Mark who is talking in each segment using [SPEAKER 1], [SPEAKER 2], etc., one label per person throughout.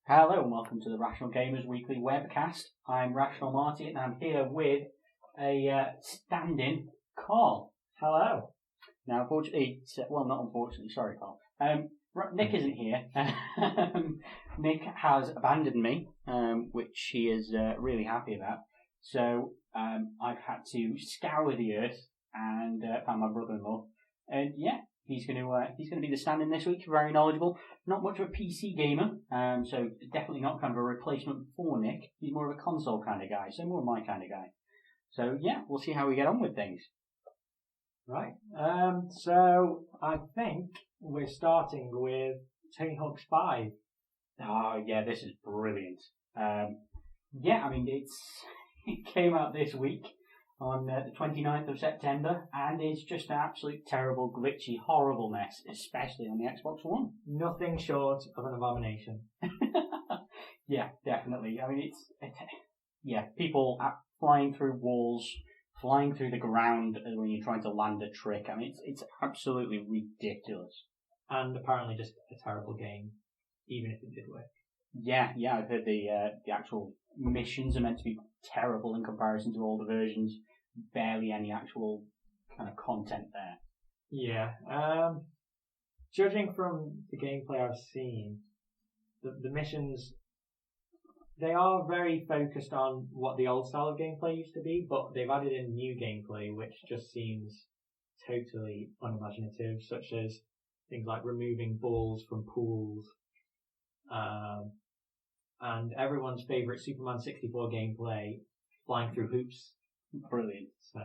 [SPEAKER 1] Hello and welcome to the Rational Gamers Weekly Webcast. I'm Rational Marty and I'm here with a stand-in Karl.
[SPEAKER 2] Hello.
[SPEAKER 1] Now, unfortunately, not unfortunately, sorry Karl. Nick isn't here. Nick has abandoned me, which he is really happy about. So I've had to scour the earth and found my brother-in-law. And yeah, he's going to be the stand-in this week. Very knowledgeable. Not much of a PC gamer, so definitely not kind of a replacement for Nick. He's more of a console kind of guy, so more my kind of guy. So yeah, we'll see how we get on with things.
[SPEAKER 2] Right. So I think we're starting with Tony Hawk's 5.
[SPEAKER 1] Oh yeah, this is brilliant. Yeah, I mean it came out this week on the 29th of September, and it's just an absolute terrible, glitchy, horrible mess, especially on the Xbox One.
[SPEAKER 2] Nothing short of an abomination.
[SPEAKER 1] Yeah, definitely. I mean, people flying through walls, flying through the ground when you're trying to land a trick. I mean, it's absolutely ridiculous.
[SPEAKER 2] And apparently just a terrible game, even if it did work.
[SPEAKER 1] Yeah, I've heard the actual missions are meant to be terrible in comparison to all the versions. Barely any actual kind of content there.
[SPEAKER 2] Yeah. Judging from the gameplay I've seen, the missions, they are very focused on what the old style of gameplay used to be, but they've added in new gameplay which just seems totally unimaginative, such as things like removing balls from pools, and everyone's favourite Superman 64 gameplay, flying through hoops.
[SPEAKER 1] Brilliant.
[SPEAKER 2] So.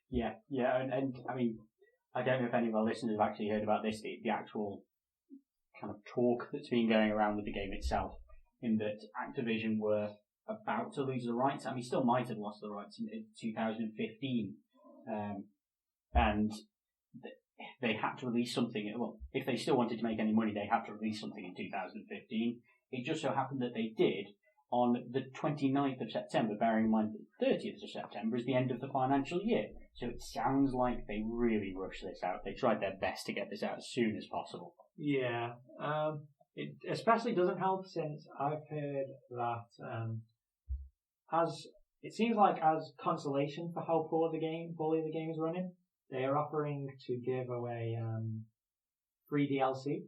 [SPEAKER 1] Yeah, and I mean, I don't know if any of our listeners have actually heard about this, the actual kind of talk that's been going around with the game itself, in that Activision were about to lose the rights. I mean, still might have lost the rights in 2015, and they had to release something. Well, if they still wanted to make any money, they had to release something in 2015. It just so happened that they did on the 29th of September, bearing in mind the 30th of September is the end of the financial year. So it sounds like they really rushed this out. They tried their best to get this out as soon as possible.
[SPEAKER 2] Yeah. It especially doesn't help since I've heard that it seems like as consolation for how poorly the game is running, they are offering to give away free DLC.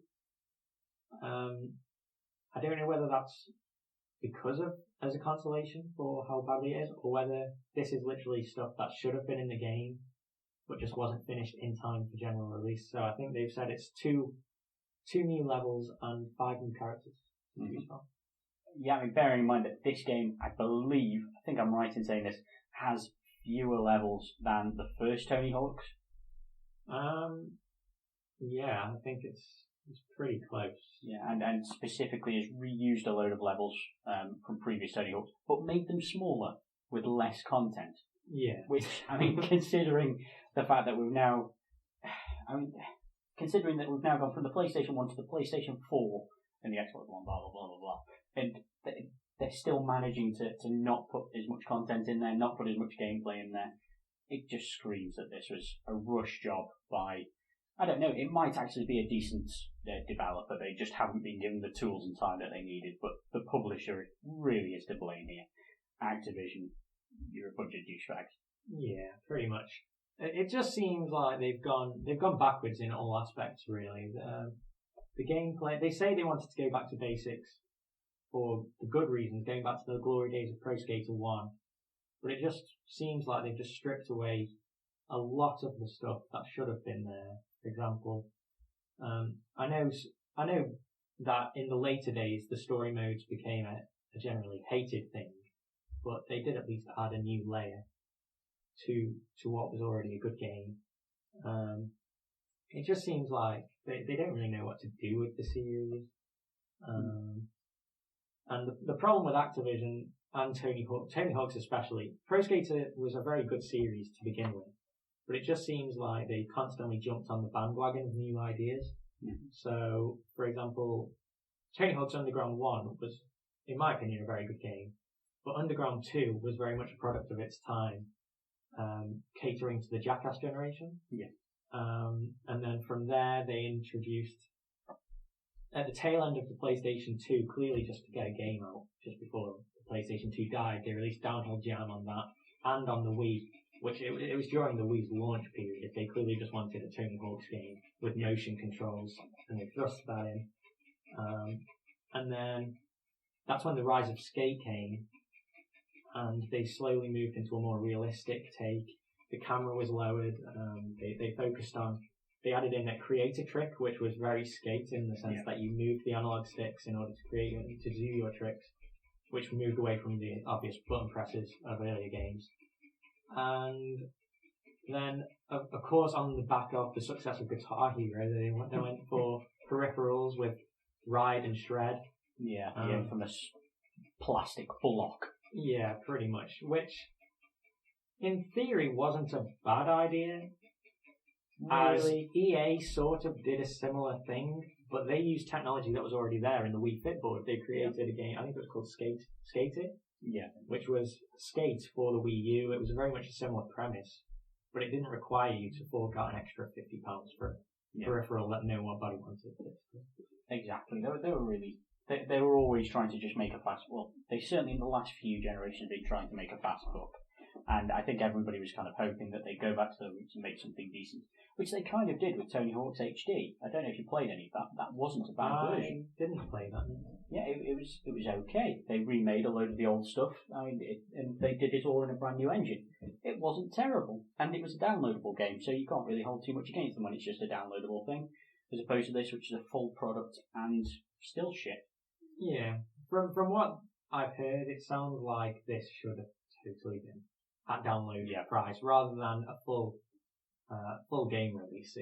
[SPEAKER 2] I don't know whether that's because of as a consolation for how badly it is, or whether this is literally stuff that should have been in the game but just wasn't finished in time for general release. So I think they've said it's two new levels and 5 new characters. Mm-hmm.
[SPEAKER 1] Yeah, I mean, bearing in mind that this game, I think I'm right in saying this, has fewer levels than the first Tony Hawk's.
[SPEAKER 2] Yeah, I think it's pretty close.
[SPEAKER 1] Yeah, and specifically has reused a load of levels from previous Tony Hawk's, but made them smaller with less content.
[SPEAKER 2] Yeah.
[SPEAKER 1] Which, I mean, considering the fact that considering that we've now gone from the PlayStation 1 to the PlayStation 4 and the Xbox One, blah, blah, blah, blah, blah, and they're still managing to not put as much content in there, not put as much gameplay in there. It just screams that this was a rush job by, I don't know, it might actually be a decent developer. They just haven't been given the tools and time that they needed, but the publisher really is to blame here. Activision, you're a bunch of douchebags.
[SPEAKER 2] Yeah, pretty much. It just seems like they've gone backwards in all aspects, really. The gameplay, they say they wanted to go back to basics for the good reasons, going back to the glory days of Pro Skater 1, but it just seems like they've just stripped away a lot of the stuff that should have been there. For example, I know that in the later days the story modes became a generally hated thing, but they did at least add a new layer to what was already a good game. It just seems like they don't really know what to do with the series. And the problem with Activision and Tony Hawk's especially, Pro Skater was a very good series to begin with, but it just seems like they constantly jumped on the bandwagon of new ideas. Mm-hmm. So, for example, Tony Hawk's Underground 1 was, in my opinion, a very good game, but Underground 2 was very much a product of its time, catering to the Jackass generation.
[SPEAKER 1] Yeah.
[SPEAKER 2] And then from there, they introduced at the tail end of the PlayStation 2, clearly just to get a game out just before the PlayStation 2 died, they released Downhill Jam on that and on the Wii, which it was during the Wii's launch period. They clearly just wanted a Tony Hawk's game with motion controls, and they thrust that in. And then that's when the rise of Skate came, and they slowly moved into a more realistic take. The camera was lowered. They focused on. They added in a creator trick, which was very Skate in the sense that you moved the analog sticks in order to do your tricks, which moved away from the obvious button presses of earlier games. And then, of course, on the back of the success of Guitar Hero, they went for peripherals with Ride and Shred.
[SPEAKER 1] Yeah, the infamous plastic lock.
[SPEAKER 2] Yeah, pretty much. Which, in theory, wasn't a bad idea. Really, EA sort of did a similar thing, but they used technology that was already there in the Wii Fit board. They created a game, I think it was called Skate It?
[SPEAKER 1] Yeah.
[SPEAKER 2] Which was Skate for the Wii U. It was very much a similar premise, but it didn't require you to fork out an extra £50 for a peripheral that nobody wanted.
[SPEAKER 1] Exactly. They were really... They were always trying to just make a fast... Well, they certainly in the last few generations been trying to make a fast buck. And I think everybody was kind of hoping that they'd go back to the roots and make something decent, which they kind of did with Tony Hawk's HD. I don't know if you played any of that. That wasn't a bad version.
[SPEAKER 2] I didn't play that.
[SPEAKER 1] Yeah, it was okay. They remade a load of the old stuff, and they did it all in a brand new engine. It wasn't terrible, and it was a downloadable game, so you can't really hold too much against them when it's just a downloadable thing, as opposed to this, which is a full product and still shit.
[SPEAKER 2] Yeah, from what I've heard, it sounds like this should have totally been at download price rather than a full game release.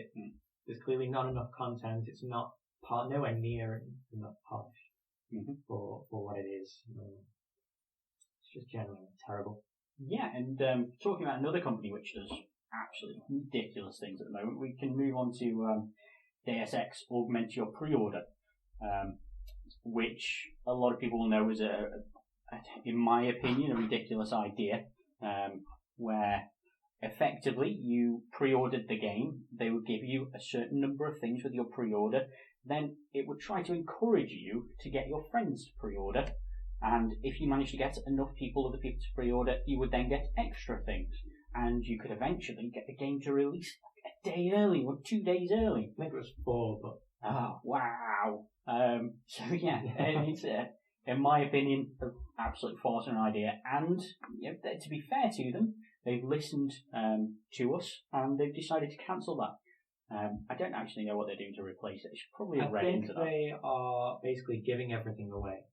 [SPEAKER 2] There's clearly not enough content. It's not nowhere near enough polished for what it is. It's just generally terrible.
[SPEAKER 1] Yeah, and talking about another company which does absolutely ridiculous things at the moment, we can move on to Deus Ex Augment Your Preorder, which a lot of people will know is in my opinion, a ridiculous idea. Where effectively you pre-ordered the game, they would give you a certain number of things with your pre-order, then it would try to encourage you to get your friends to pre-order, and if you managed to get enough other people to pre-order, you would then get extra things, and you could eventually get the game to release a day early or 2 days early.
[SPEAKER 2] I think it was 4, but...
[SPEAKER 1] Oh, wow. So yeah, it's in my opinion, an absolute farce and idea. And to be fair to them, they've listened to us and they've decided to cancel that. I don't actually know what they're doing to replace it. I should probably have read into that.
[SPEAKER 2] I think they are basically giving everything away.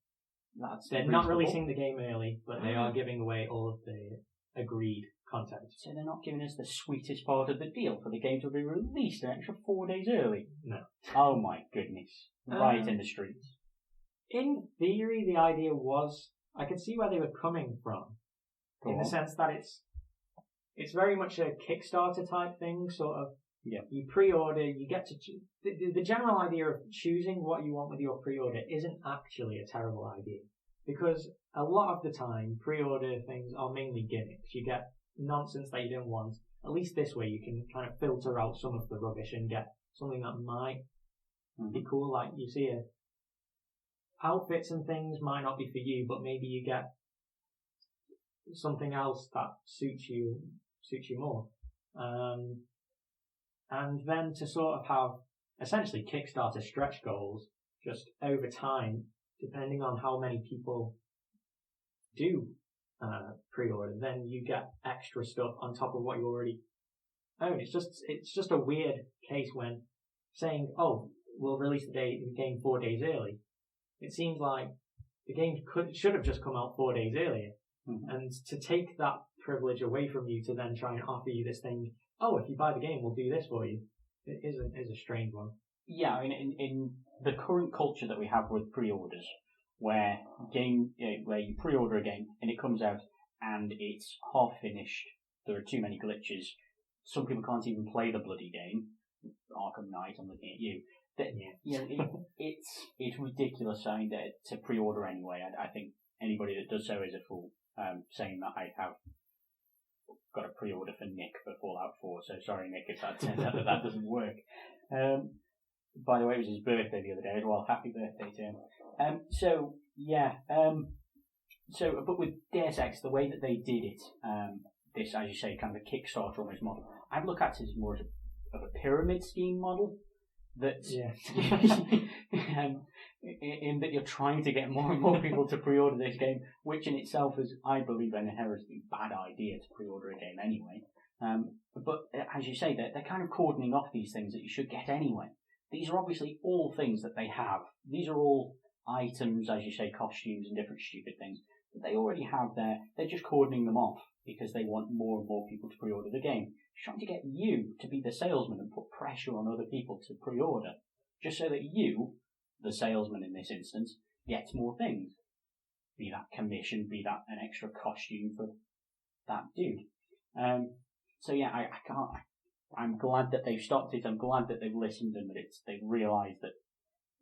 [SPEAKER 2] They're
[SPEAKER 1] reasonable.
[SPEAKER 2] Not releasing the game early, but they are giving away all of the agreed content.
[SPEAKER 1] So they're not giving us the sweetest part of the deal for the game to be released an extra 4 days early?
[SPEAKER 2] No.
[SPEAKER 1] Oh my goodness. Riot in the streets.
[SPEAKER 2] In theory, the idea was, I could see where they were coming from. In the sense that it's very much a Kickstarter type thing, sort of.
[SPEAKER 1] Yeah.
[SPEAKER 2] You pre-order, you get to the general idea of choosing what you want with your pre-order isn't actually a terrible idea, because a lot of the time pre-order things are mainly gimmicks. You get nonsense that you don't want. At least this way you can kind of filter out some of the rubbish and get something that might be cool. Like you see outfits and things might not be for you, but maybe you get something else that suits you more. And then to sort of have essentially Kickstarter stretch goals just over time, depending on how many people do pre-order, then you get extra stuff on top of what you already own. It's just a weird case when saying, oh, we'll release the game 4 days early. It seems like the game should have just come out 4 days earlier. And to take that privilege away from you to then try and offer you this thing, oh, if you buy the game, we'll do this for you. It is a strange one.
[SPEAKER 1] Yeah, I mean, in the current culture that we have with pre-orders, where you pre-order a game and it comes out and it's half finished, there are too many glitches, some people can't even play the bloody game. Arkham Knight, I'm looking at you. It's ridiculous saying that to pre-order anyway. I think anybody that does so is a fool. Saying that I have got a pre-order for Nick for Fallout 4, so sorry Nick if that turns out that doesn't work. by the way, it was his birthday the other day as well. Happy birthday to him. But with Deus Ex, the way that they did it, this, as you say, kind of a Kickstarter almost model, I'd look at it as more of a pyramid scheme model. That in that you're trying to get more and more people to pre-order this game, which in itself is, I believe, an inherently bad idea to pre-order a game anyway. But as you say, they're kind of cordoning off these things that you should get anyway. These are obviously all things that they have. These are all items, as you say, costumes and different stupid things that they already have there. They're just cordoning them off because they want more and more people to pre-order the game. They're trying to get you to be the salesman and put pressure on other people to pre-order, just so that you, the salesman in this instance, gets more things. Be that commission, be that an extra costume for that dude. I can't. I'm glad that they've stopped it. I'm glad that they've listened and that they've realised that,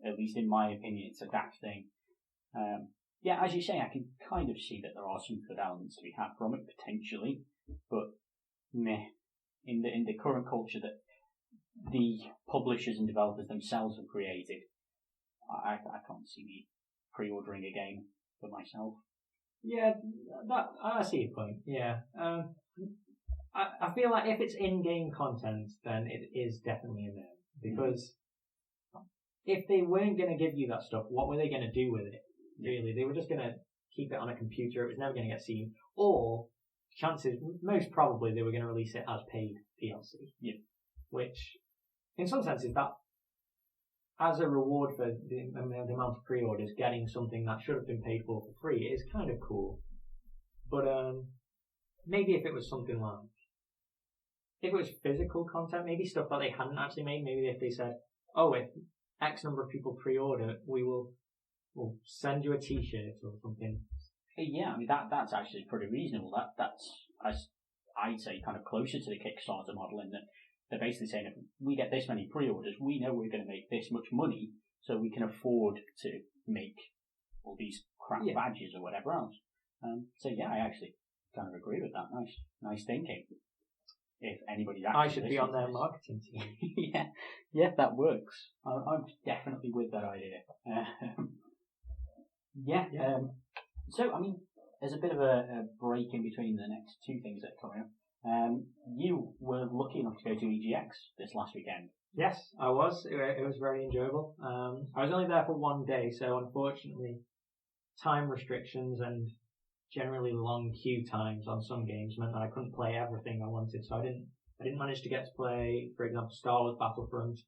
[SPEAKER 1] at least in my opinion, it's a daft thing. As you say, I can kind of see that there are some good elements to be had from it potentially, but meh. In the current culture that the publishers and developers themselves have created, I can't see me pre-ordering a game for myself.
[SPEAKER 2] Yeah, I see your point. Yeah. I feel like if it's in-game content, then it is definitely a no. Because if they weren't going to give you that stuff, what were they going to do with it? Really, they were just going to keep it on a computer. It was never going to get seen. Or chances, most probably, they were going to release it as paid DLC.
[SPEAKER 1] Yeah.
[SPEAKER 2] Which, in some senses, that as a reward for the amount of pre-orders, getting something that should have been paid for free is kind of cool. But maybe if it was something like, if it was physical content, maybe stuff that they hadn't actually made, maybe if they said, oh, if X number of people pre-order, we'll send you a t-shirt or something.
[SPEAKER 1] Yeah, I mean, that's actually pretty reasonable. That's, as I'd say, kind of closer to the Kickstarter model in that they're basically saying if we get this many pre-orders, we know we're going to make this much money, so we can afford to make all these crap badges or whatever else. I actually kind of agree with that. Nice thinking. If anybody's actually
[SPEAKER 2] I should be on their marketing team.
[SPEAKER 1] yeah, that works. I'm definitely with that idea. So, I mean, there's a bit of a break in between the next two things that are coming up. You were lucky enough to go to EGX this last weekend.
[SPEAKER 2] Yes, I was. It was very enjoyable. I was only there for one day, so unfortunately, time restrictions and generally long queue times on some games meant that I couldn't play everything I wanted. So I didn't manage to get to play, for example, Star Wars Battlefront,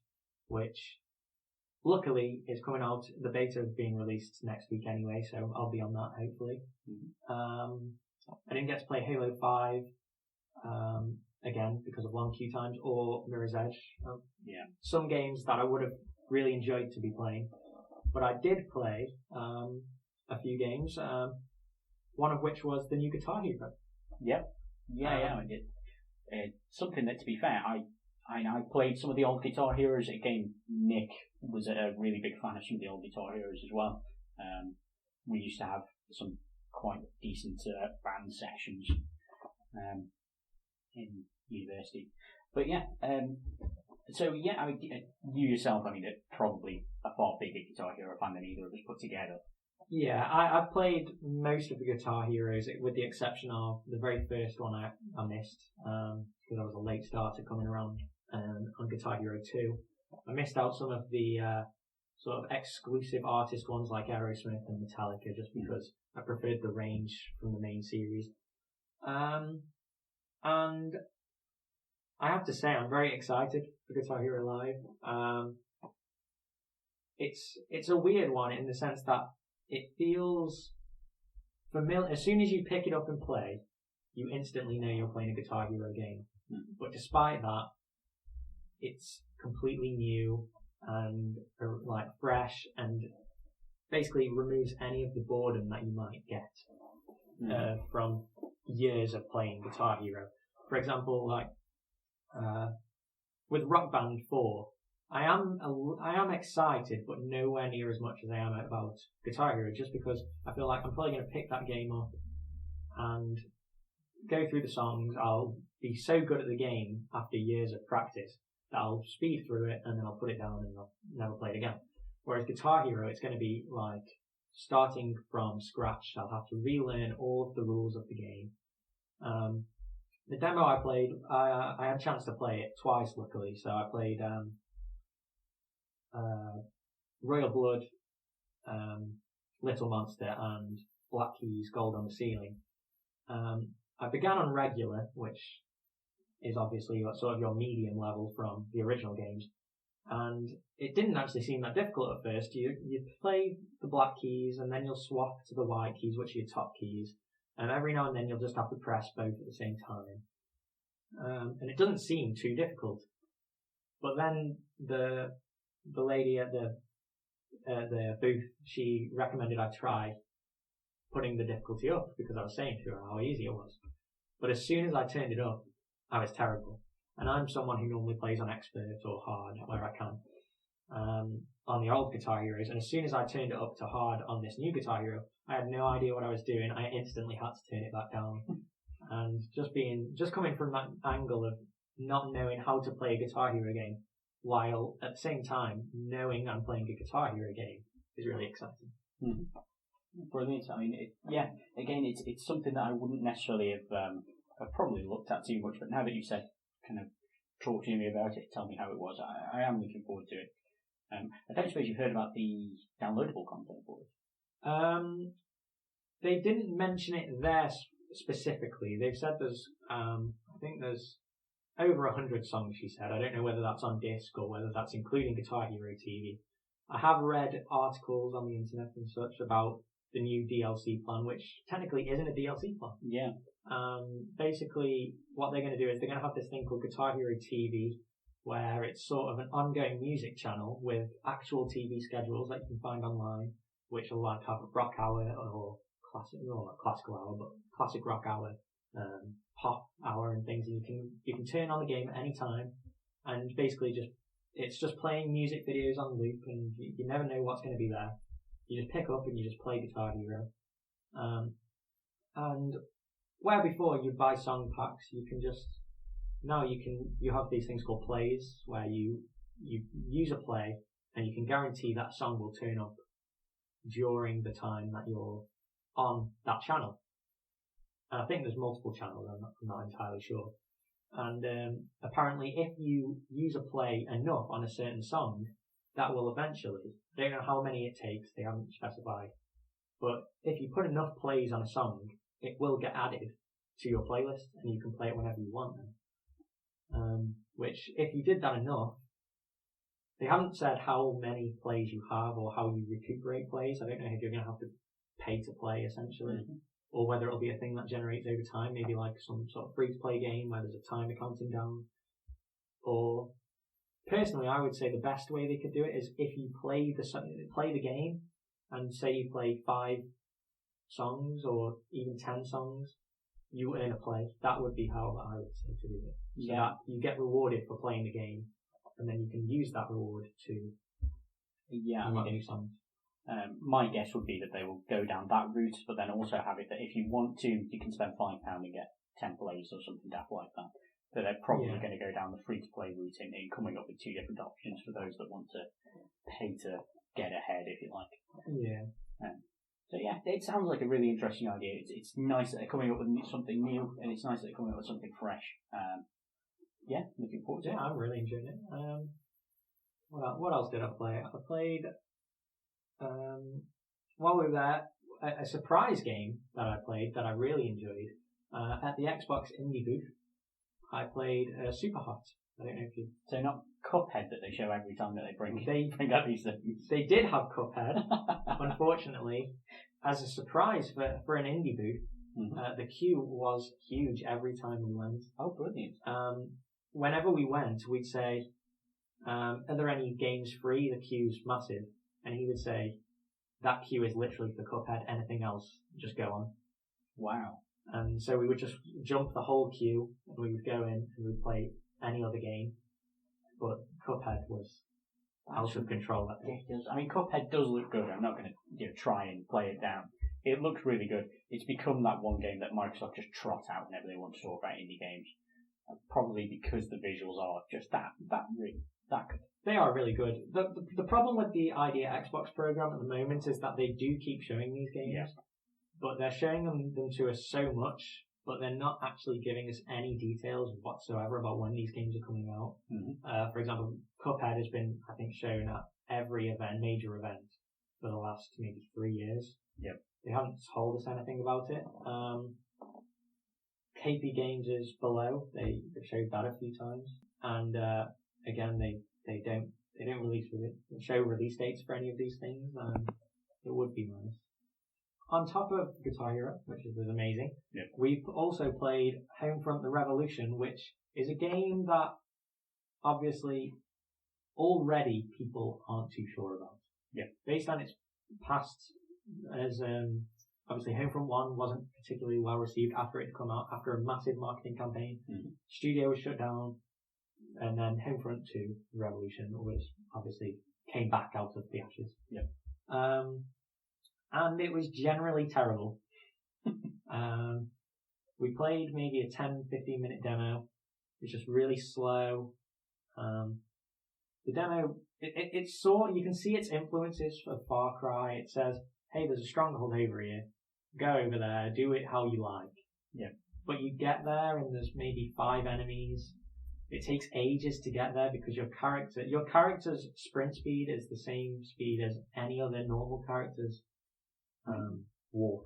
[SPEAKER 2] which luckily is coming out. The beta is being released next week anyway, so I'll be on that hopefully. I didn't get to play Halo 5, again because of long queue times, or Mirror's Edge. Some games that I would have really enjoyed to be playing, but I did play a few games. One of which was the new Guitar Hero.
[SPEAKER 1] Yep. I did. Something that, to be fair, I played some of the old Guitar Heroes. Again, Nick was a really big fan of some of the old Guitar Heroes as well. We used to have some quite decent band sessions in university. But I mean, you yourself, I mean, are probably a far bigger Guitar Hero fan than either of us put together.
[SPEAKER 2] Yeah, I've played most of the Guitar Heroes, with the exception of the very first one I missed, because I was a late starter coming around on Guitar Hero 2. I missed out some of the sort of exclusive artist ones like Aerosmith and Metallica, just because I preferred the range from the main series. And I have to say, I'm very excited for Guitar Hero Live. It's a weird one in the sense that it feels familiar. As soon as you pick it up and play, you instantly know you're playing a Guitar Hero game. But despite that, it's completely new and like fresh, and basically removes any of the boredom that you might get from years of playing Guitar Hero. For example, like with Rock Band 4, I am excited, but nowhere near as much as I am about Guitar Hero, just because I feel like I'm probably going to pick that game up and go through the songs. I'll be so good at the game after years of practice that I'll speed through it and then I'll put it down and I'll never play it again. Whereas Guitar Hero, it's going to be like starting from scratch. I'll have to relearn all of the rules of the game. The demo I played, I had a chance to play it twice, luckily. So I played Royal Blood, Little Monster, and Black Keys, Gold on the Ceiling. I began on regular, which is obviously sort of your medium level from the original games. And it didn't actually seem that difficult at first. You play the black keys and then you'll swap to the white keys, which are your top keys. And every now and then you'll just have to press both at the same time. And it doesn't seem too difficult. But then the lady at the booth, she recommended I try putting the difficulty up because I was saying to her how easy it was. But as soon as I turned it up, I was terrible. And I'm someone who normally plays on expert or hard where I can on the old Guitar Heroes. And as soon as I turned it up to hard on this new Guitar Hero, I had no idea what I was doing. I instantly had to turn it back down. And just coming from that angle of not knowing how to play a Guitar Hero game while at the same time knowing I'm playing a Guitar Hero game is really exciting.
[SPEAKER 1] Brilliant. I mean, it's something that I wouldn't necessarily have probably looked at too much, but now that you said, kind of talk to me about it, tell me how it was, I am looking forward to it. I don't suppose you've heard about the downloadable content for it?
[SPEAKER 2] They didn't mention it there specifically. They've said there's, I think there's over 100 songs, she said. I don't know whether that's on disc or whether that's including Guitar Hero TV. I have read articles on the internet and such about the new DLC plan, which technically isn't a DLC plan.
[SPEAKER 1] Yeah.
[SPEAKER 2] Basically, what they're going to do is they're going to have this thing called Guitar Hero TV, where it's sort of an ongoing music channel with actual TV schedules that you can find online, which will like have a rock hour or classical hour, but classic rock hour, pop hour and things, and you can turn on the game at any time, and basically it's just playing music videos on loop, and you never know what's going to be there. You just pick up and you just play Guitar Hero. And where before you'd buy song packs, you have these things called plays, where you use a play and you can guarantee that song will turn up during the time that you're on that channel. And I think there's multiple channels, I'm not entirely sure. And apparently if you use a play enough on a certain song, that will eventually, I don't know how many it takes, they haven't specified, but if you put enough plays on a song, it will get added to your playlist and you can play it whenever you want then. Which, if you did that enough, they haven't said how many plays you have or how you recuperate plays. I don't know if you're going to have to pay to play essentially, or whether it'll be a thing that generates over time, maybe like some sort of free-to-play game where there's a timer counting down. Or, personally, I would say the best way they could do it is if you play the game, and say you play 5 songs or even 10 songs, you earn a play. That would be how I would say to do it. So that you get rewarded for playing the game, and then you can use that reward to make new songs.
[SPEAKER 1] My guess would be that they will go down that route, but then also have it that if you want to, you can spend £5 and get 10 plays or something daft like that. So they're probably going to go down the free-to-play route in coming up with 2 different options for those that want to pay to get ahead, if you like.
[SPEAKER 2] Yeah.
[SPEAKER 1] So yeah, it sounds like a really interesting idea. It's nice that they're coming up with something new, and it's nice that they're coming up with something fresh. Looking forward to it.
[SPEAKER 2] Yeah, I'm really enjoying it. What else did I play? I played, while we were there, a surprise game that I played that I really enjoyed. At the Xbox indie booth, I played Super Hot. I don't know if you...
[SPEAKER 1] So not Cuphead that they show every time that they bring up these things.
[SPEAKER 2] They did have Cuphead, unfortunately, as a surprise for an indie booth. The queue was huge every time we went.
[SPEAKER 1] Oh, brilliant.
[SPEAKER 2] Whenever we went, we'd say, are there any games free? The queue's massive. And he would say, that queue is literally for Cuphead, anything else, just go on.
[SPEAKER 1] Wow.
[SPEAKER 2] And so we would just jump the whole queue, and we would go in and we'd play any other game. But Cuphead was out of control.
[SPEAKER 1] I mean, Cuphead does look good. I'm not going to try and play it down. It looks really good. It's become that one game that Microsoft just trot out whenever they want to talk about indie games. probably because the visuals are just that good.
[SPEAKER 2] They are really good. The problem with the Idea Xbox program at the moment is that they do keep showing these games, but they're showing them to us so much, but they're not actually giving us any details whatsoever about when these games are coming out.
[SPEAKER 1] Mm-hmm.
[SPEAKER 2] For example, Cuphead has been, I think, shown at every major event for the last maybe 3 years.
[SPEAKER 1] Yep.
[SPEAKER 2] They haven't told us anything about it. KP Games is below. They've showed that a few times, and again, they don't show release dates for any of these things, and it would be nice. On top of Guitar Hero, which was amazing, we've also played Homefront: The Revolution, which is a game that obviously already people aren't too sure about.
[SPEAKER 1] Yeah.
[SPEAKER 2] Based on its past, as obviously Homefront 1 wasn't particularly well received after it had come out, after a massive marketing campaign. Mm-hmm. Studio was shut down, and then Homefront 2, The Revolution, was obviously came back out of the ashes.
[SPEAKER 1] Yeah.
[SPEAKER 2] And it was generally terrible. We played maybe a 10-15 minute demo. It's just really slow. The demo, it's you can see its influences for Far Cry. It says, hey, there's a stronghold over here. Go over there, do it how you like.
[SPEAKER 1] Yeah.
[SPEAKER 2] But you get there and there's maybe 5 enemies. It takes ages to get there because your character's sprint speed is the same speed as any other normal character's walk.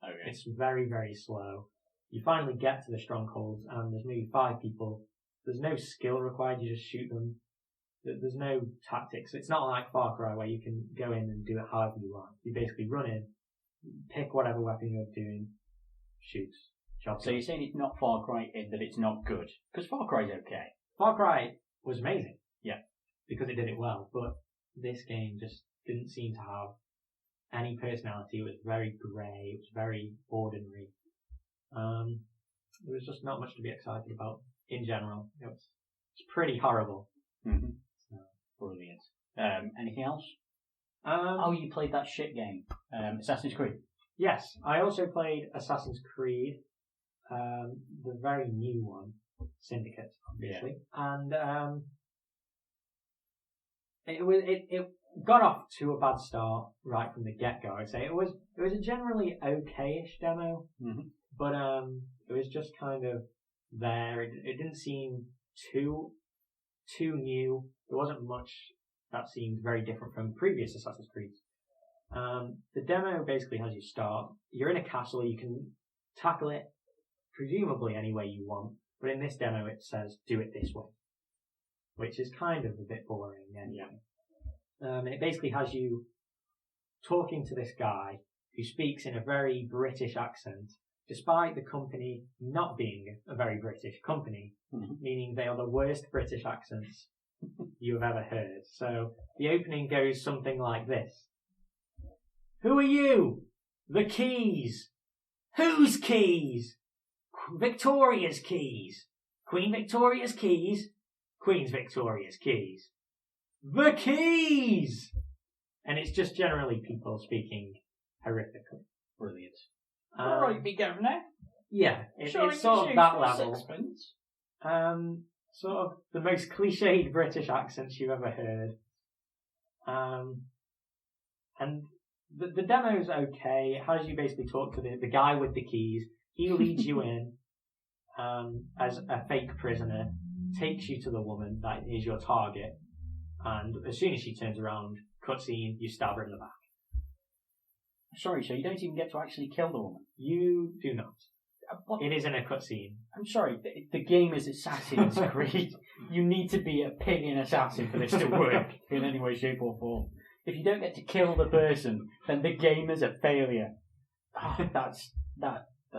[SPEAKER 1] Okay.
[SPEAKER 2] It's very, very slow. You finally get to the strongholds and there's maybe 5 people. There's no skill required, you just shoot them. There's no tactics. It's not like Far Cry where you can go in and do it however you like. You basically run in, pick whatever weapon you're doing, shoot.
[SPEAKER 1] So you're saying it's not Far Cry in that it's not good? Because Far Cry's okay.
[SPEAKER 2] Far Cry was amazing.
[SPEAKER 1] Yeah.
[SPEAKER 2] Because it did it well. But this game just didn't seem to have any personality. It was very grey. It was very ordinary. There was just not much to be excited about in general. It's pretty horrible.
[SPEAKER 1] Mm-hmm. So. Brilliant. Anything else? You played that shit game, Assassin's Creed.
[SPEAKER 2] Yes, I also played Assassin's Creed, the very new one, Syndicate, obviously, and it got off to a bad start right from the get go. I'd say it was a generally okay-ish demo, but it was just kind of there. It didn't seem too new. There wasn't much that seemed very different from previous Assassin's Creeds. The demo basically has you start. You're in a castle. You can tackle it presumably any way you want, but in this demo it says do it this way, which is kind of a bit boring anyway. It basically has you talking to this guy who speaks in a very British accent, despite the company not being a very British company, meaning they are the worst British accents you have ever heard. So the opening goes something like this. Who are you? The keys. Whose keys? Victoria's keys. Queen Victoria's keys. Queen's Victoria's keys. The keys! And it's just generally people speaking horrifically.
[SPEAKER 1] Brilliant. Alright, be going now.
[SPEAKER 2] Yeah, it's sort of that level. Sort of the most cliched British accents you've ever heard. And the demo's okay. It has you basically talk to the guy with the keys. He leads you in as a fake prisoner, takes you to the woman that is your target, and as soon as she turns around, cutscene, you stab her in the back.
[SPEAKER 1] Sorry, so you don't even get to actually kill the woman?
[SPEAKER 2] You do not. It is in a cutscene.
[SPEAKER 1] I'm sorry, the game is Assassin's Creed. You need to be a pagan assassin for this to work in any way, shape or form. If you don't get to kill the person, then the game is a failure. Oh, that's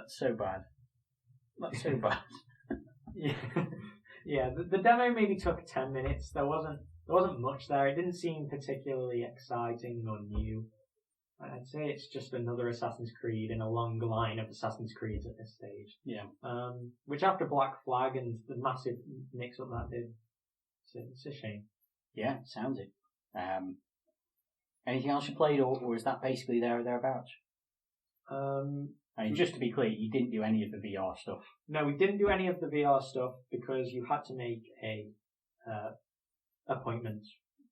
[SPEAKER 1] so bad. That's so bad.
[SPEAKER 2] Yeah. The demo maybe took 10 minutes. There wasn't much there. It didn't seem particularly exciting or new. I'd say it's just another Assassin's Creed in a long line of Assassin's Creeds at this stage.
[SPEAKER 1] Yeah.
[SPEAKER 2] Which after Black Flag and the massive mix-up that did, it's a shame.
[SPEAKER 1] Yeah, sounds it. Anything else you played, or is that basically there or thereabouts? I mean, just to be clear, you didn't do any of the VR stuff.
[SPEAKER 2] No, we didn't do any of the VR stuff because you had to make a appointment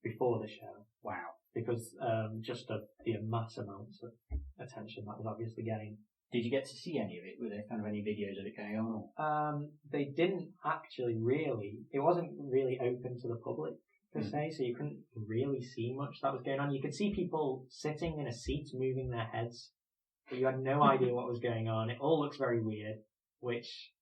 [SPEAKER 2] before the show.
[SPEAKER 1] Wow.
[SPEAKER 2] Because just of the mass amounts of attention that was obviously getting.
[SPEAKER 1] Did you get to see any of it? Were there kind of any videos of it going on?
[SPEAKER 2] They didn't actually really. It wasn't really open to the public per se, so you couldn't really see much that was going on. You could see people sitting in a seat moving their heads, but you had no idea what was going on. It all looks very weird, which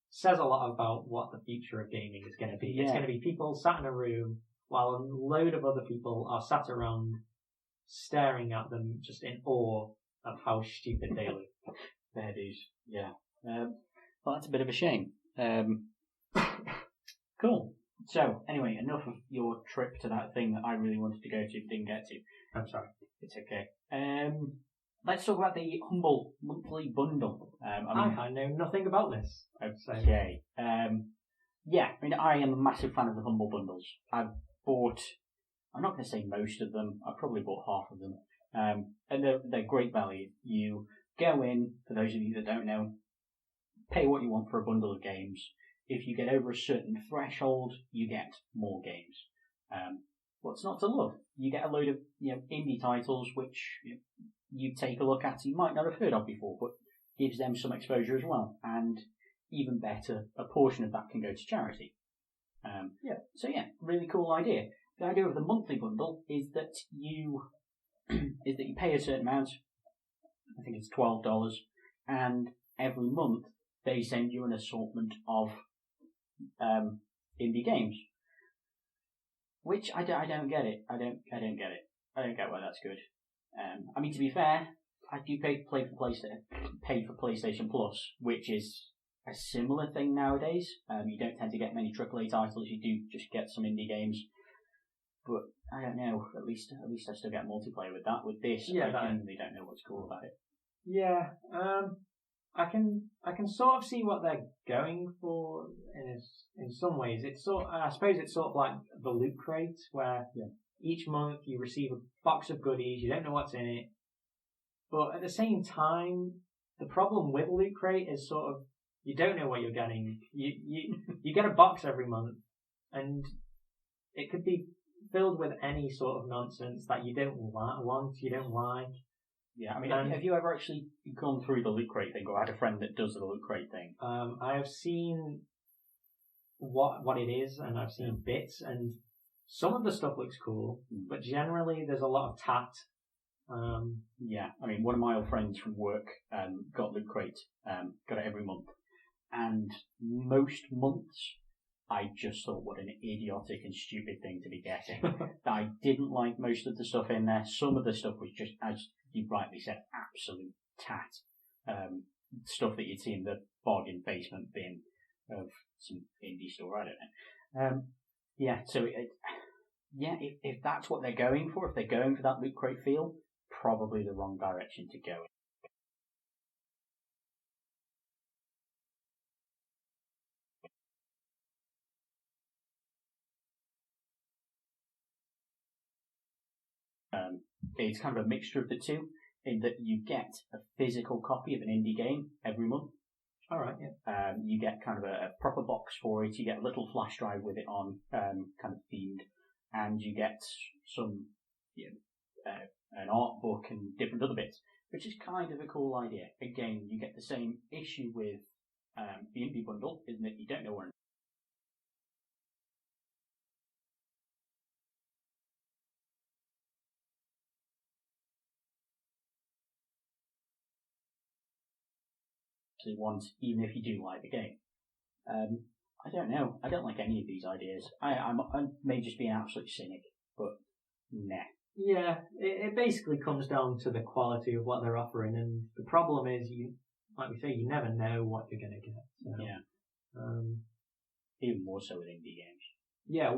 [SPEAKER 2] says a lot about what the future of gaming is going to be. Yeah. It's going to be people sat in a room while a load of other people are sat around staring at them just in awe of how stupid they look.
[SPEAKER 1] That is, yeah. Well, that's a bit of a shame. Cool. So, anyway, enough of your trip to that thing that I really wanted to go to but didn't get to.
[SPEAKER 2] I'm sorry.
[SPEAKER 1] It's okay. Let's talk about the Humble monthly bundle.
[SPEAKER 2] I know nothing about this.
[SPEAKER 1] Okay. Yeah, I mean, I am a massive fan of the Humble bundles. I've bought, I'm not going to say most of them, I've probably bought half of them. And they're great value. You go in, for those of you that don't know, pay what you want for a bundle of games. If you get over a certain threshold, you get more games. What's not to love? You get a load of indie titles which you take a look at you might not have heard of before, but gives them some exposure as well. And even better, a portion of that can go to charity. So really cool idea. The idea of the monthly bundle is that you pay a certain amount. I think it's $12, and every month they send you an assortment of indie games. Which I don't get it. I don't get it. I don't get why that's good. I mean, to be fair, I do pay for PlayStation Plus, which is a similar thing nowadays. You don't tend to get many AAA titles. You do just get some indie games. But I don't know. At least I still get multiplayer with that. With this, I genuinely don't know what's cool about it.
[SPEAKER 2] Yeah. I can sort of see what they're going for in some ways. I suppose it's sort of like the loot crate, where each month you receive a box of goodies. You don't know what's in it, but at the same time, the problem with loot crate is sort of you don't know what you're getting. You get a box every month, and it could be filled with any sort of nonsense that you don't want, you don't like.
[SPEAKER 1] Yeah, I mean, have you ever actually gone through the loot crate thing, or had a friend that does the loot crate thing?
[SPEAKER 2] I have seen what it is, and I've seen bits, and some of the stuff looks cool, but generally there's a lot of tat.
[SPEAKER 1] Yeah, I mean, one of my old friends from work got loot crate, got it every month, and most months I just thought, what an idiotic and stupid thing to be getting. I didn't like most of the stuff in there. Some of the stuff was just, as you rightly said, absolute tat. Stuff that you'd see in the bargain basement bin of some indie store, I don't know. If that's what they're going for, if they're going for that loot crate feel, probably the wrong direction to go in. It's kind of a mixture of the two, in that you get a physical copy of an indie game every month.
[SPEAKER 2] All right, yeah.
[SPEAKER 1] You get kind of a proper box for it. You get a little flash drive with it on, kind of themed, and you get some, an art book and different other bits, which is kind of a cool idea. Again, you get the same issue with the indie bundle, isn't it? You don't know where. Want, even if you do like the game. I don't know. I don't like any of these ideas. I may just be an absolute cynic, but nah.
[SPEAKER 2] Yeah, it basically comes down to the quality of what they're offering, and the problem is, like we say, you never know what you're going to get. So,
[SPEAKER 1] yeah. Even more so with indie games.
[SPEAKER 2] Yeah,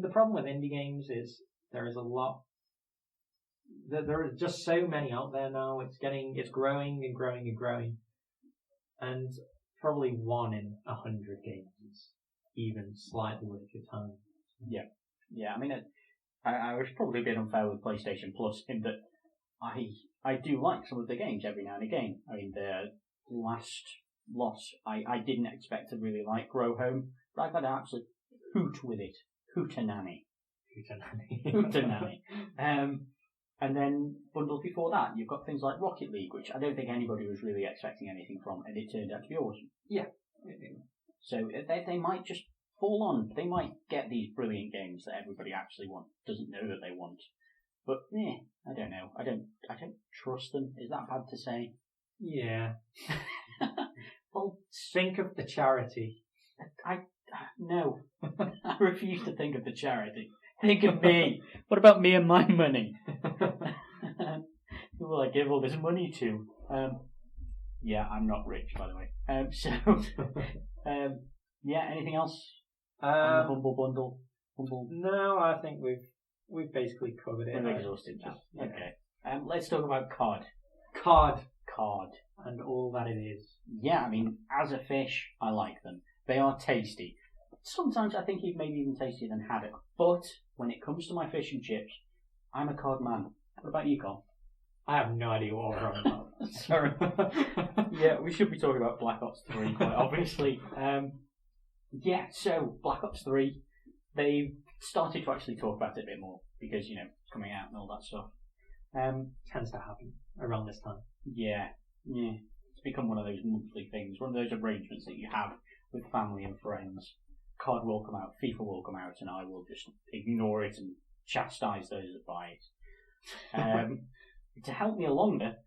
[SPEAKER 2] the problem with indie games is there is a lot. There are just so many out there now. It's growing and growing and growing. And probably 1 in 100 games is even slightly worth your time.
[SPEAKER 1] Yeah. I mean, I was probably a bit unfair with PlayStation Plus in that I I do like some of the games every now and again. I mean, the last loss, I didn't expect to really like Grow Home, but I've had an absolute hoot with it. Hootenanny. Hootenanny. And then bundle before that, you've got things like Rocket League, which I don't think anybody was really expecting anything from, and it turned out to be awesome.
[SPEAKER 2] Yeah.
[SPEAKER 1] So they might just fall on. They might get these brilliant games that everybody actually doesn't know that they want. But I don't know. I don't trust them. Is that bad to say?
[SPEAKER 2] Yeah.
[SPEAKER 1] Well,
[SPEAKER 2] think of the charity.
[SPEAKER 1] No. I refuse to think of the charity. Think of me. What about me and my money? Who will I give all this money to? Yeah, I'm not rich, by the way. Anything else on the Humble Bundle?
[SPEAKER 2] No, I think we've basically covered it.
[SPEAKER 1] We've exhausted that. Okay. Let's talk about COD. COD.
[SPEAKER 2] And all that it is.
[SPEAKER 1] Yeah, I mean, as a fish, I like them. They are tasty. Sometimes I think maybe even tastier than haddock. But when it comes to my fish and chips, I'm a COD man. What about you, Karl?
[SPEAKER 2] I have no idea what we're on about.
[SPEAKER 1] Sorry. Yeah, we should be talking about Black Ops 3, quite obviously. So Black Ops 3, they've started to actually talk about it a bit more because, it's coming out and all that stuff.
[SPEAKER 2] Tends to happen around this time.
[SPEAKER 1] Yeah. It's become one of those monthly things, one of those arrangements that you have with family and friends. COD will come out, FIFA will come out, and I will just ignore it and chastise those that buy it. To help me along there,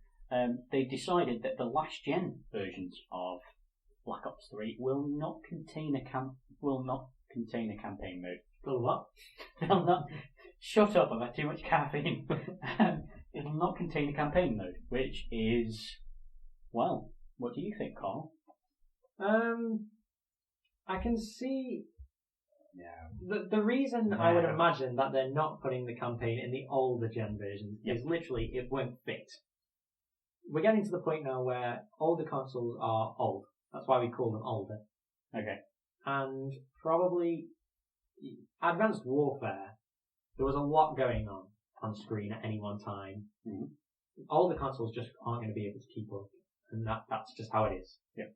[SPEAKER 1] they've decided that the last gen versions of Black Ops 3 will not contain a campaign mode.
[SPEAKER 2] Will what?
[SPEAKER 1] They'll not. Shut up! I've had too much caffeine. It'll not contain a campaign mode, which is, well, what do you think, Karl?
[SPEAKER 2] I can see. Yeah. The reason I would imagine that they're not putting the campaign in the older gen versions is literally it won't fit. We're getting to the point now where older consoles are old. That's why we call them older.
[SPEAKER 1] Okay.
[SPEAKER 2] And probably Advanced Warfare, there was a lot going on screen at any one time.
[SPEAKER 1] Mm-hmm.
[SPEAKER 2] Older consoles just aren't going to be able to keep up, and that's just how it is.
[SPEAKER 1] Yeah.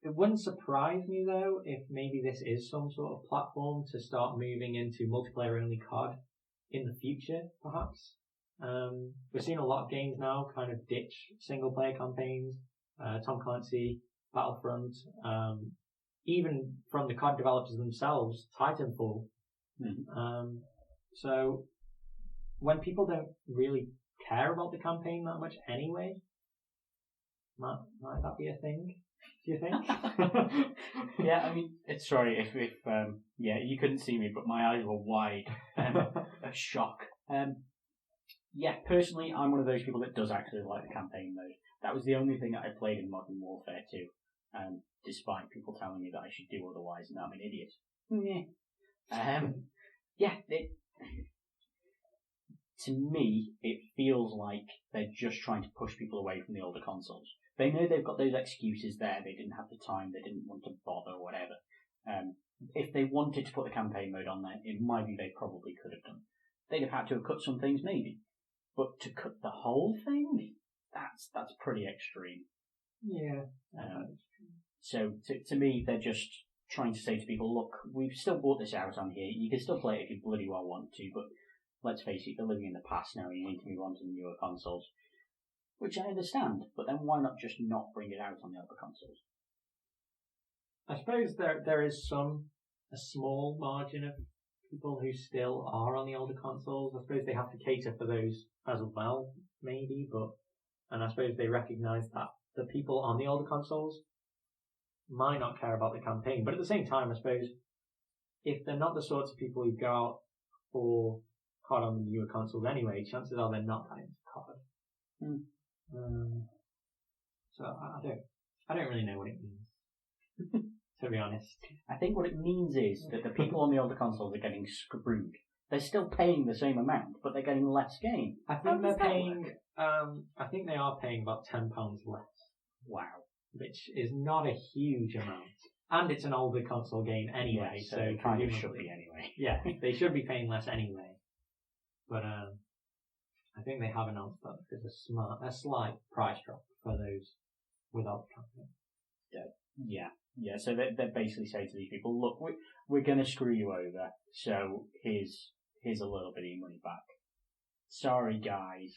[SPEAKER 2] It wouldn't surprise me though if maybe this is some sort of platform to start moving into multiplayer only COD in the future, perhaps. We're seeing a lot of games now kind of ditch single player campaigns. Tom Clancy, Battlefront, even from the COD developers themselves, Titanfall.
[SPEAKER 1] Mm-hmm.
[SPEAKER 2] So when people don't really care about the campaign that much anyway, might that be a thing? Do you think?
[SPEAKER 1] Yeah, I mean, sorry if you couldn't see me, but my eyes were wide. A shock. Personally, I'm one of those people that does actually like the campaign mode. That was the only thing that I played in Modern Warfare 2, despite people telling me that I should do otherwise and that I'm an idiot. To me, it feels like they're just trying to push people away from the older consoles. They know they've got those excuses there. They didn't have the time. They didn't want to bother, whatever. If they wanted to put the campaign mode on there, in my view, they probably could have done. They'd have had to have cut some things, maybe. But to cut the whole thing, that's pretty extreme.
[SPEAKER 2] Yeah.
[SPEAKER 1] So to me, they're just trying to say to people, look, we've still brought this out on here. You can still play it if you bloody well want to, but let's face it, you're living in the past now. You need to move on to the newer consoles. Which I understand, but then why not just not bring it out on the other consoles?
[SPEAKER 2] I suppose there is a small margin of people who still are on the older consoles. I suppose they have to cater for those as well, maybe, and I suppose they recognise that the people on the older consoles might not care about the campaign, but at the same time, I suppose if they're not the sorts of people who go out for COD on the newer consoles anyway, chances are they're not that into COD. So I don't really know what it means, to be honest.
[SPEAKER 1] I think what it means is that the people on the older consoles are getting screwed. They're still paying the same amount, but they're getting less game.
[SPEAKER 2] I think they're paying. I think they are paying about £10 less.
[SPEAKER 1] Wow,
[SPEAKER 2] which is not a huge amount, and it's an older console game anyway.
[SPEAKER 1] Yeah, so it kind of should be anyway.
[SPEAKER 2] Yeah, they should be paying less anyway. But I think they have announced that there's a slight price drop for those without the campaign.
[SPEAKER 1] Yeah. So they basically say to these people, look, we're going to screw you over, so here's a little bit of your money back. Sorry, guys.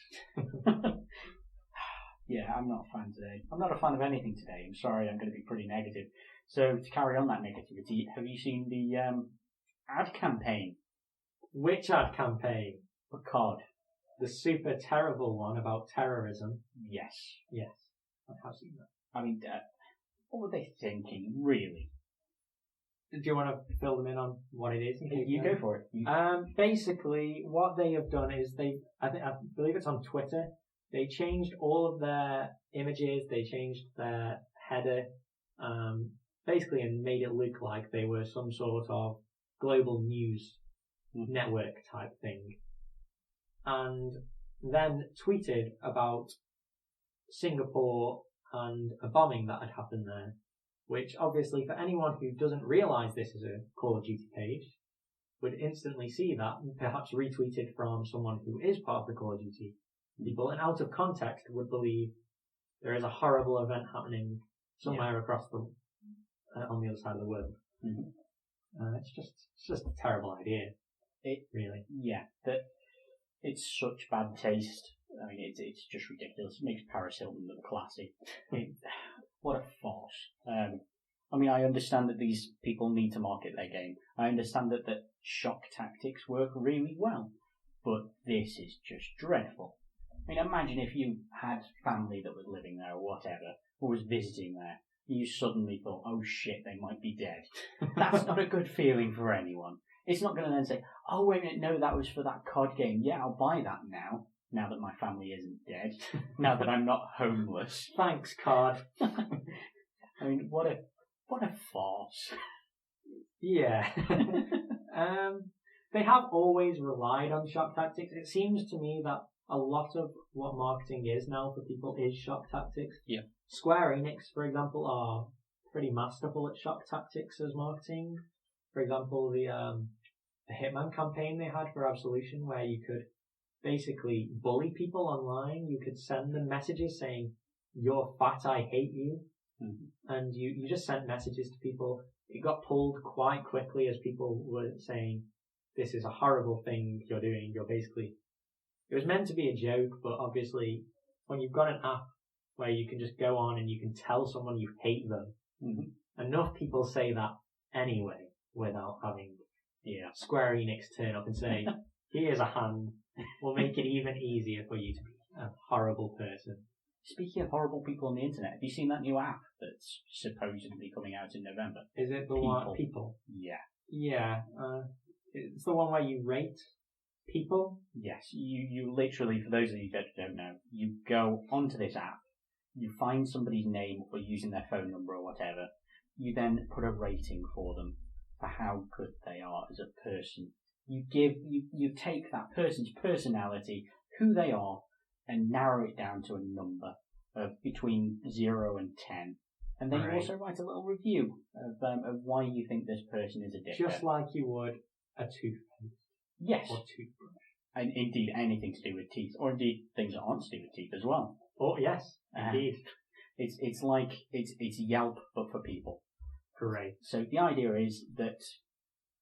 [SPEAKER 1] Yeah, I'm not a fan today. I'm not a fan of anything today. I'm sorry, I'm going to be pretty negative. So to carry on that negativity, have you seen the ad campaign?
[SPEAKER 2] Which ad campaign?
[SPEAKER 1] For COD.
[SPEAKER 2] The super terrible one about terrorism.
[SPEAKER 1] Yes.
[SPEAKER 2] Yes, I have seen that.
[SPEAKER 1] I mean, what were they thinking, really?
[SPEAKER 2] Do you want to fill them in on what it is?
[SPEAKER 1] You go for it.
[SPEAKER 2] Basically, what they have done is I believe it's on Twitter. They changed all of their images. They changed their header, basically, and made it look like they were some sort of global news network type thing. And then tweeted about Singapore and a bombing that had happened there, which obviously for anyone who doesn't realise this is a Call of Duty page would instantly see that and perhaps retweeted from someone who is part of the Call of Duty people and out of context would believe there is a horrible event happening somewhere across the on the other side of the world. Mm-hmm. It's just a terrible idea. Really.
[SPEAKER 1] Yeah, that it's such bad taste. I mean, it's just ridiculous. It makes Paris Hilton look classy. What a farce. I mean, I understand that these people need to market their game. I understand that shock tactics work really well. But this is just dreadful. I mean, imagine if you had family that was living there or whatever, or was visiting there, and you suddenly thought, oh shit, they might be dead. That's not a good feeling for anyone. It's not going to then say, oh wait a minute, no, that was for that COD game. Yeah, I'll buy that now that my family isn't dead, now that I'm not homeless.
[SPEAKER 2] Thanks, COD.
[SPEAKER 1] I mean, what a farce.
[SPEAKER 2] Yeah. They have always relied on shock tactics. It seems to me that a lot of what marketing is now for people is shock tactics.
[SPEAKER 1] Yeah.
[SPEAKER 2] Square Enix, for example, are pretty masterful at shock tactics as marketing. For example, the Hitman campaign they had for Absolution, where you could basically bully people online. You could send them messages saying, "You're fat, I hate you," and you just sent messages to people. It got pulled quite quickly as people were saying, "This is a horrible thing you're doing. You're basically." It was meant to be a joke, but obviously, when you've got an app where you can just go on and you can tell someone you hate them, enough people say that anyway without having Square Enix turn up and say, "Here's a hand. We'll make it even easier for you to be a horrible person."
[SPEAKER 1] Speaking of horrible people on the internet, have you seen that new app that's supposedly coming out in November?
[SPEAKER 2] Is it the one? People?
[SPEAKER 1] Yeah.
[SPEAKER 2] Yeah. It's the one where you rate people?
[SPEAKER 1] Yes. You literally, for those of you that don't know, you go onto this app, you find somebody's name or using their phone number or whatever, you then put a rating for them for how good they are as a person. You take that person's personality, who they are, and narrow it down to a number of between 0 and 10. And then you also write a little review of why you think this person is a dickhead.
[SPEAKER 2] Just like you would a toothpaste.
[SPEAKER 1] Yes.
[SPEAKER 2] Or toothbrush.
[SPEAKER 1] And indeed anything to do with teeth, or indeed things that aren't to do with teeth as well.
[SPEAKER 2] Oh yes, indeed.
[SPEAKER 1] It's like it's Yelp but for people.
[SPEAKER 2] Great.
[SPEAKER 1] So the idea is that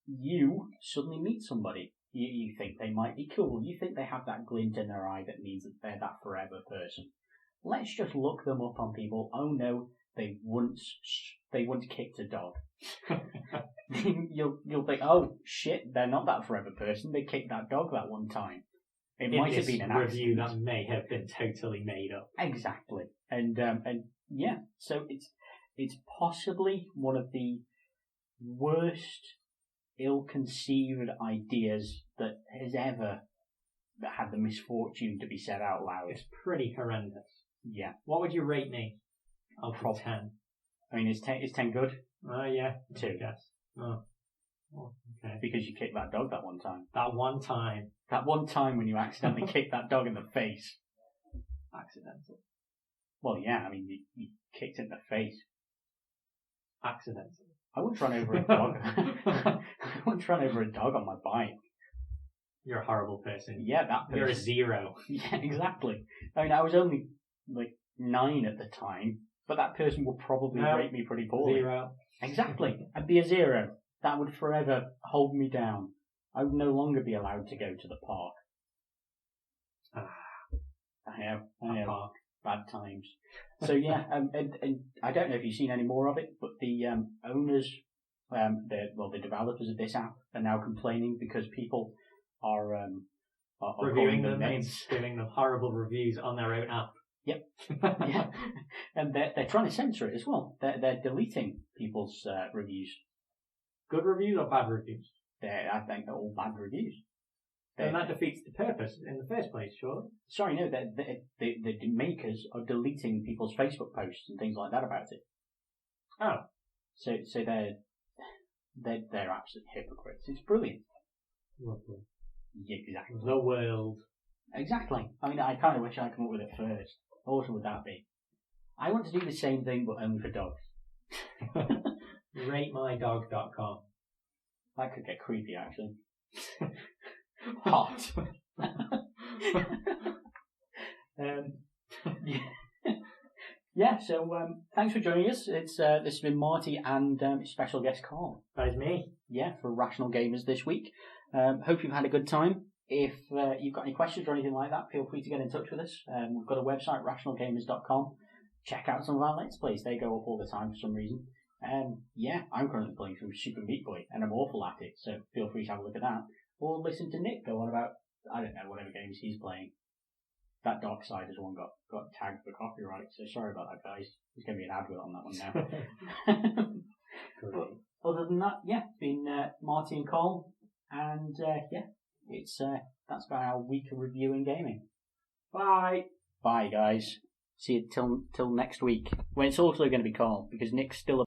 [SPEAKER 1] you suddenly meet somebody. You think they might be cool. You think they have that glint in their eye that means that they're that forever person. Let's just look them up on people. Oh no, they once kicked a dog. You'll think, oh shit, they're not that forever person. They kicked that dog that one time. It might have been an
[SPEAKER 2] review
[SPEAKER 1] accident.
[SPEAKER 2] that may have been totally made up.
[SPEAKER 1] Exactly, and yeah, so it's possibly one of the worst, ill-conceived ideas that has ever had the misfortune to be said out loud.
[SPEAKER 2] It's pretty horrendous.
[SPEAKER 1] Yeah.
[SPEAKER 2] What would you rate me? Out of 10.
[SPEAKER 1] I mean, is 10 good?
[SPEAKER 2] Yeah.
[SPEAKER 1] 2.
[SPEAKER 2] Yes. Oh, okay.
[SPEAKER 1] Because you kicked that dog that one time.
[SPEAKER 2] That one time.
[SPEAKER 1] That one time when you accidentally kicked that dog in the face.
[SPEAKER 2] Accidental.
[SPEAKER 1] Well, yeah, I mean, you kicked it in the face.
[SPEAKER 2] Accidental.
[SPEAKER 1] I wouldn't run over a dog. I wouldn't run over a dog on my bike.
[SPEAKER 2] You're a horrible person.
[SPEAKER 1] Yeah, that person.
[SPEAKER 2] You're a 0.
[SPEAKER 1] Yeah, exactly. I mean, I was only like 9 at the time, but that person would probably rate me pretty poorly.
[SPEAKER 2] 0.
[SPEAKER 1] Exactly. I'd be a 0. That would forever hold me down. I would no longer be allowed to go to the park. I know.
[SPEAKER 2] Park.
[SPEAKER 1] Bad times. So yeah, and I don't know if you've seen any more of it, but the owners, the developers of this app are now complaining because people are
[SPEAKER 2] reviewing them
[SPEAKER 1] and
[SPEAKER 2] and giving them horrible reviews on their own app.
[SPEAKER 1] Yep. Yeah. And they're trying to censor it as well. They're deleting people's reviews.
[SPEAKER 2] Good reviews or bad reviews?
[SPEAKER 1] I think they're all bad reviews.
[SPEAKER 2] And that defeats the purpose in the first place, sure.
[SPEAKER 1] Sorry, no, the makers are deleting people's Facebook posts and things like that about it.
[SPEAKER 2] Oh.
[SPEAKER 1] So they're absolute hypocrites. It's brilliant.
[SPEAKER 2] Lovely.
[SPEAKER 1] Yeah, exactly.
[SPEAKER 2] The world.
[SPEAKER 1] Exactly. I mean, I kind of wish I'd come up with it first. How awesome would that be? I want to do the same thing, but only for dogs.
[SPEAKER 2] RateMyDog.com.
[SPEAKER 1] That could get creepy, actually. Hot. Yeah, so thanks for joining us. This has been Marty and special guest Karl.
[SPEAKER 2] That is me.
[SPEAKER 1] Yeah, for Rational Gamers this week. Hope you've had a good time. If you've got any questions or anything like that, feel free to get in touch with us. We've got a website, rationalgamers.com. Check out some of our Let's Plays. They go up all the time for some reason. Yeah, I'm currently playing through Super Meat Boy, and I'm awful at it, so feel free to have a look at that. Or listen to Nick go on about, I don't know, whatever games he's playing. That Darksiders one got tagged for copyright, so sorry about that, guys. There's going to be an advert on that one now. But other than that, yeah, it's been Marty and Karl, and yeah, it's that's about our week of reviewing gaming.
[SPEAKER 2] Bye.
[SPEAKER 1] Bye, guys. See you till next week, when it's also going to be Karl, because Nick's still